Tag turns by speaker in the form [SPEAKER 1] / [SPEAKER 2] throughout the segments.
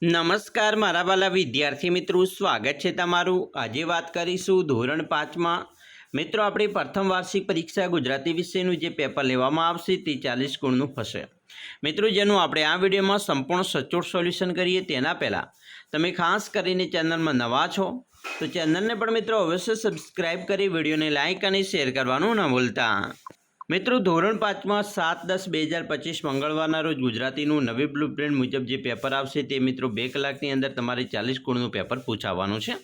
[SPEAKER 1] નમસ્કાર મારા વાલા વિદ્યાર્થી મિત્રો, સ્વાગત છે તમારું। આજે વાત કરીશું ધોરણ 5માં મિત્રો આપણી પ્રથમ વાર્ષિક પરીક્ષા ગુજરાતી વિષયનું જે પેપર લેવામાં આવશે તે 40 ગુણનું હશે મિત્રો, જેનું આપણે આ વિડીયોમાં સંપૂર્ણ સચોટ સોલ્યુશન કરીએ તેના પહેલાં તમે ખાસ કરીને ચેનલમાં નવા છો તો ચેનલને પણ મિત્રો અવશ્ય સબસ્ક્રાઈબ કરી વિડીયોને લાઇક અને શેર કરવાનું ન ભૂલતા। મિત્રો ધોરણ 5માં 7/10/2025 મંગળવારના રોજ ગુજરાતીનું નવી બ્લુપ્રિન્ટ મુજબ જે પેપર આવશે તે મિત્રો 2 કલાકની અંદર તમારે 40 ગુણનું પેપર પૂછાવાનું છે।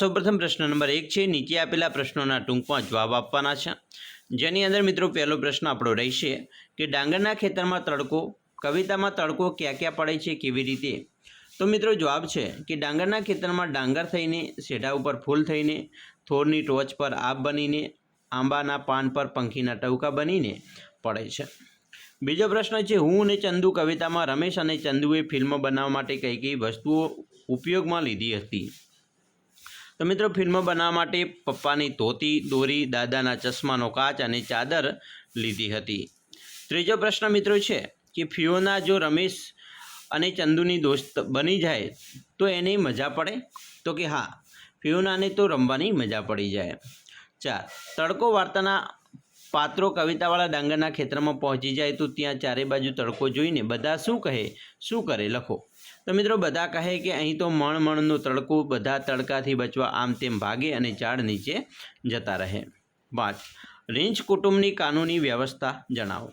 [SPEAKER 1] સૌપ્રથમ પ્રશ્ન નંબર 1 છે। નીચે આપેલા પ્રશ્નોના ટૂંકમાં જવાબ આપવાના છે, જેની અંદર મિત્રો પહેલો પ્રશ્ન આપણો રહેશે કે ડાંગરના ખેતરમાં તડકો, કવિતામાં તડકો ક્યાં ક્યાં પડે છે, કેવી રીતે? તો મિત્રો જવાબ છે કે ડાંગરના ખેતરમાં ડાંગર થઈને, શેઢા ઉપર ફૂલ થઈને, થોરની ટોચ પર આબ બનીને, આંબાના પાન પર પંખીના ટવકા બનીને પડે છે। બીજો પ્રશ્ન છે, હું અને ચંદુ કવિતામાં રમેશ અને ચંદુએ ફિલ્મ બનાવવા માટે કઈ કઈ વસ્તુઓ ઉપયોગમાં લીધી હતી? તો મિત્રો ફિલ્મ બનાવવા માટે પપ્પાની ધોતી, દોરી, દાદાના ચશ્માનો કાચ અને ચાદર લીધી હતી। ત્રીજો પ્રશ્ન મિત્રો છે કે ફિયોના જો રમેશ અને ચંદુની દોસ્ત બની જાય તો એને મજા પડે? તો કે હા, ફિયોનાને તો રમવાની મજા પડી જાય। 4 તડકો વાર્તાના પાત્રો કવિતાવાળા ડાંગરના ખેતરમાં પહોંચી જાય તો ત્યાં ચારે બાજુ તડકો જોઈને બધા શું કહે, શું કરે? લખો। તો મિત્રો બધા કહે કે અહીં તો મણમણનો તડકો, બધા તડકાથી બચવા આમ તેમ ભાગે અને ઝાડ નીચે જતા રહે। 5 રીંછ કુટુંબની કાનૂની વ્યવસ્થા જણાવો।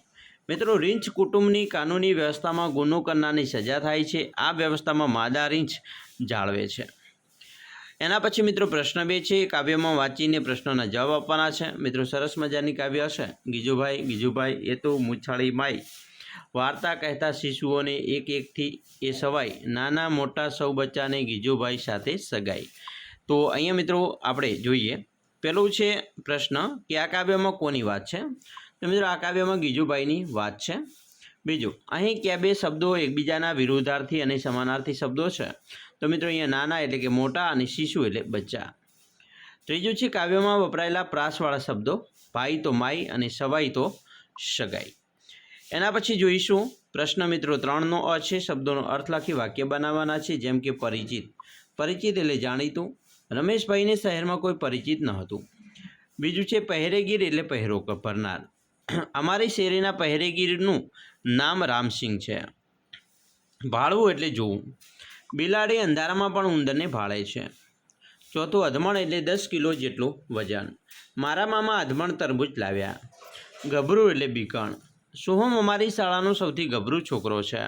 [SPEAKER 1] મિત્રો રીંછ કુટુંબની કાનૂની વ્યવસ્થામાં ગુનો કરનારની સજા થાય છે। આ વ્યવસ્થામાં માદા રીંછ જાળવે છે। એના પછી મિત્રો પ્રશ્ન 2 છે, કાવ્યમાં વાંચીને પ્રશ્નોના જવાબ આપવાના છે। મિત્રો સરસ મજાની કાવ્ય હશે। ગીજુભાઈ એ તો મૂછાળી માઈ, વાર્તા કહેતા શિશુઓને એક એકથી એ સવાઈ, નાના મોટા સૌ બચ્ચાને ગીજુભાઈ સાથે સગાઈ। તો અહીંયા મિત્રો આપણે જોઈએ, પેલું છે પ્રશ્ન કે આ કાવ્યમાં કોની વાત છે? તો મિત્રો આ કાવ્યમાં ગીજુભાઈની વાત છે। બીજું, અહીં કયા બે શબ્દો એકબીજાના વિરુદ્ધાર્થી અને સમાનાર્થી શબ્દો છે? તો મિત્રો અહીંયા નાના એટલે કે મોટા અને શિશુ એટલે બચ્ચા। ત્રીજું છે કાવ્યમાં વપરાયેલા પ્રાસવાળા શબ્દો, ભાઈ તો માઈ અને સવાઈ તો સગાઈ। એના પછી જોઈશું પ્રશ્ન મિત્રો 3નો અ છે, શબ્દોનો અર્થ લખી વાક્ય બનાવવાના છે, જેમ કે પરિચિત એટલે જાણીતું, રમેશભાઈને શહેરમાં કોઈ પરિચિત ન હતું। બીજું છે પહેરેગીર એટલે પહેરો ભરનાર, અમારી શેરીના પહેરેગીરનું નામ રામસિંહ છે। ભાળવું એટલે જોવું, બિલાડી અંધારામાં પણ ઉંદરને ભાળે છે। ચોથું અધમણ એટલે 10 કિલો જેટલું વજન, મારા મામા અધમણ તરબૂચ લાવ્યા। ગભરું એટલે બીકણ, સોહમ અમારી શાળાનો સૌથી ગભરું છોકરો છે।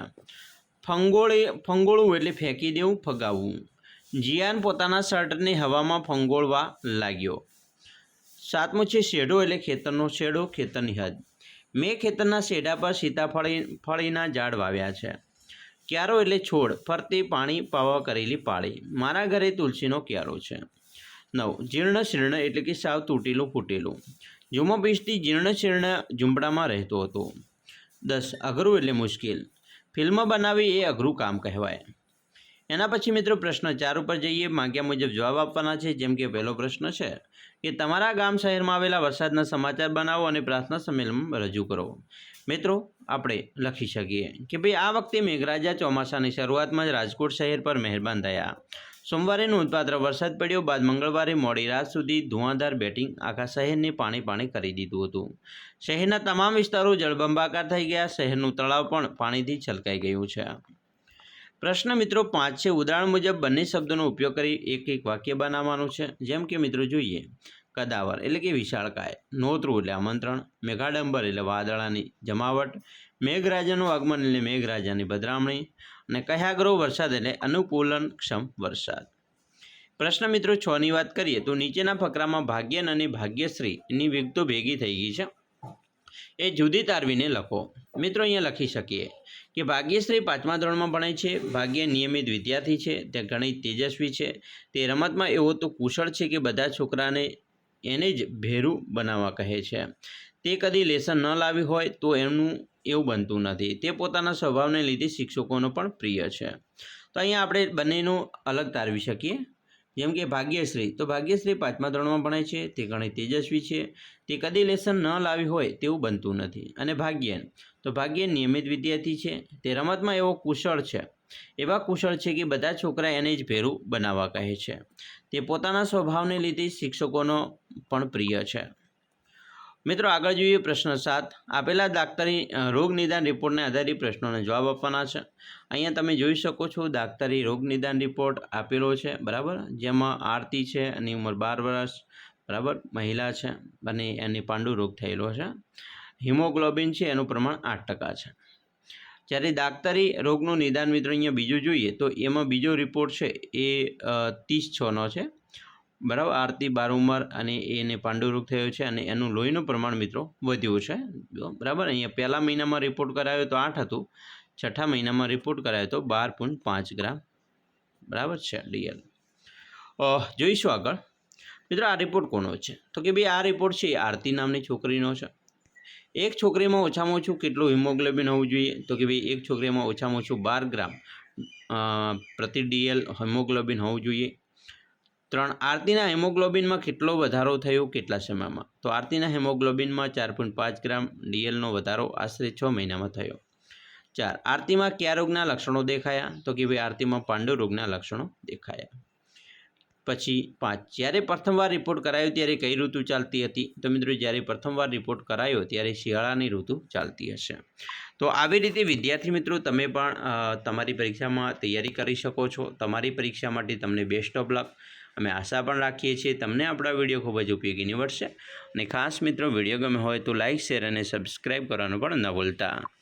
[SPEAKER 1] ફંગોળવું એટલે ફેંકી દેવું, ફગાવવું, જીયાન પોતાના શર્ટને હવામાં ફંગોળવા લાગ્યો। 7મું છે શેઢો એટલે ખેતરનો શેઢો, ખેતરની હદ, મેં ખેતરના શેઢા પર સીતાફળીના ઝાડ વાવ્યા છે। ક્યારો એટલે છોડ, ફરતે પાણી પાવા કરેલી પાળી, મારા ઘરે તુલસીનો ક્યારો છે। 9 જીર્ણ શીર્ણ એટલે કે સાવ તૂટેલું ફૂટેલું, જુમો પીસતી જીર્ણ શીર્ણ ઝૂંપડામાં રહેતો હતો। 10 અઘરું એટલે મુશ્કેલ, ફિલ્મ બનાવી એ અઘરું કામ કહેવાય। એના પછી મિત્રો પ્રશ્ન 4 ઉપર જઈએ, માંગ્યા મુજબ જવાબ આપવાના છે, જેમ કે પહેલો પ્રશ્ન છે કે તમારા ગામ શહેરમાં આવેલા વરસાદના સમાચાર બનાવો અને પ્રાર્થના સંમેલનમાં રજૂ કરો। મિત્રો આપણે લખી શકીએ કે ભાઈ આ વખતે મેઘરાજા ચોમાસાની શરૂઆતમાં જ રાજકોટ શહેર પર મહેરબાન થયા। સોમવારે નોંધપાત્ર વરસાદ પડ્યો બાદ મંગળવારે મોડી રાત સુધી ધુઆંધાર બેટિંગ આખા શહેરને પાણી કરી દીધું હતું। શહેરના તમામ વિસ્તારો જળબંબાકાર થઈ ગયા, શહેરનું તળાવ પણ પાણીથી છલકાઈ ગયું છે। પ્રશ્ન મિત્રો 5 છે, ઉદાહરણ મુજબ બંને શબ્દોનો ઉપયોગ કરી એક વાક્ય બનાવવાનું છે, જેમ કે મિત્રો જોઈએ, કદાવર એટલે કે વિશાળકાય, નોતરું એટલે આમંત્રણ, મેઘાડંબર એટલે વાદળાની જમાવટ, મેઘરાજાનું આગમન એટલે મેઘરાજાની પધરામણી, અને કયાગરો વરસાદ એટલે અનુકૂલનક્ષમ વરસાદ। પ્રશ્ન મિત્રો 6ની વાત કરીએ તો નીચેના ફકરામાં ભાગ્યન અને ભાગ્યશ્રી એની વિગતો ભેગી થઈ ગઈ છે, એ જુદી તારવીને લખો। મિત્રો અહીંયા લખી શકીએ કે ભાગ્યશ્રી 5મા ધોરણમાં ભણે છે, ભાગ્ય નિયમિત વિદ્યાર્થી છે, તે ગણિત તેજસ્વી છે, તે રમતમાં એવો તો કુશળ છે કે બધા છોકરાને એને જ ભેરું બનાવવા કહે છે, તે કદી લેસન ન લાવી હોય તો એમનું એવું બનતું નથી, તે પોતાના સ્વભાવને લીધે શિક્ષકોનો પણ પ્રિય છે। તો અહીંયા આપણે બંનેનું અલગ તારવી શકીએ, જેમ કે ભાગ્યશ્રી, તો ભાગ્યશ્રી 5મા ધોરણમાં ભણે છે, તે ગણિત તેજસ્વી છે, તે કદી લેસન ન લાવી હોય તેવું બનતું નથી। અને ભાગ્યન, તો ભાગ્ય નિયમિત વિદ્યાર્થી છે, તે રમતમાં એવો કુશળ છે, એવા કુશળ છે કે બધા છોકરા એને જ ભેરું બનાવવા કહે છે. તે પોતાના સ્વભાવને લીધે શિક્ષકોનો પણ પ્રિય છે. મિત્રો આગળ જોઈએ પ્રશ્ન 7. આપેલા દાક્તરી રોગ નિદાન રિપોર્ટને આધારિત પ્રશ્નોના જવાબ આપવાના છે. અહીંયા તમે જોઈ શકો છો દાક્તરી રોગ નિદાન રિપોર્ટ આપેલો છે, બરાબર, જેમાં આરતી છે, એની ઉંમર 12 વર્ષ, બરાબર, મહિલા છે અને એને પાંડુ રોગ થયેલો છે. હિમોગ્લોબિન છે એનું પ્રમાણ 8% છે. જ્યારે દાક્તરી રોગનું નિદાન મિત્રો અહીંયા બીજું જોઈએ તો એમાં બીજો રિપોર્ટ છે એ 30/6નો છે, બરાબર. આરતી 12 ઉંમર અને એને પાંડુ રોગ થયો છે અને એનું લોહીનું પ્રમાણ મિત્રો વધ્યું છે, બરાબર. અહીંયા પહેલા મહિનામાં રિપોર્ટ કરાયો તો 8 હતું, છઠ્ઠા મહિનામાં રિપોર્ટ કરાયો તો 12.5 ગ્રામ, બરાબર છે ડીએલ. જોઈશું આગળ. મિત્રો આ રિપોર્ટ કોનો છે? તો કે ભાઈ આ રિપોર્ટ છે એ આરતી નામની છોકરીનો છે. એક છોકરીમાં ઓછામાં ઓછું કેટલું હિમોગ્લોબિન હોવું જોઈએ? તો કે ભાઈ એક છોકરીમાં ઓછામાં ઓછું 12 ગ્રામ પ્રતિ ડીએલ હિમોગ્લોબિન હોવું જોઈએ. 3. આરતીના હિમોગ્લોબિનમાં કેટલો વધારો થયો કેટલા સમયમાં? તો આરતીના હિમોગ્લોબિનમાં 4.5 ગ્રામ ડીએલનો વધારો આશરે 6 મહિનામાં થયો. 4. આરતીમાં કયા રોગના લક્ષણો દેખાયા? તો કે ભાઈ આરતીમાં પાંડુ રોગના લક્ષણો દેખાયા. પછી 5. જ્યારે પ્રથમવાર રિપોર્ટ કરાયો ત્યારે કઈ ઋતુ ચાલતી હતી? તો મિત્રો જ્યારે પ્રથમવાર રિપોર્ટ કરાયો ત્યારે શિયાળાની ઋતુ ચાલતી હશે. તો આવી રીતે વિદ્યાર્થી મિત્રો તમે પણ તમારી પરીક્ષામાં તૈયારી કરી શકો છો. તમારી પરીક્ષા માટે તમને બેસ્ટ ઓફ લક. અમે આશા પણ રાખીએ છીએ તમને આપણા વિડીયો ખૂબ જ ઉપયોગી નીવડશે. અને ખાસ મિત્રો વિડીયો ગમે હોય તો લાઇક, શેર અને સબસ્ક્રાઈબ કરવાનું પણ ન ભૂલતા.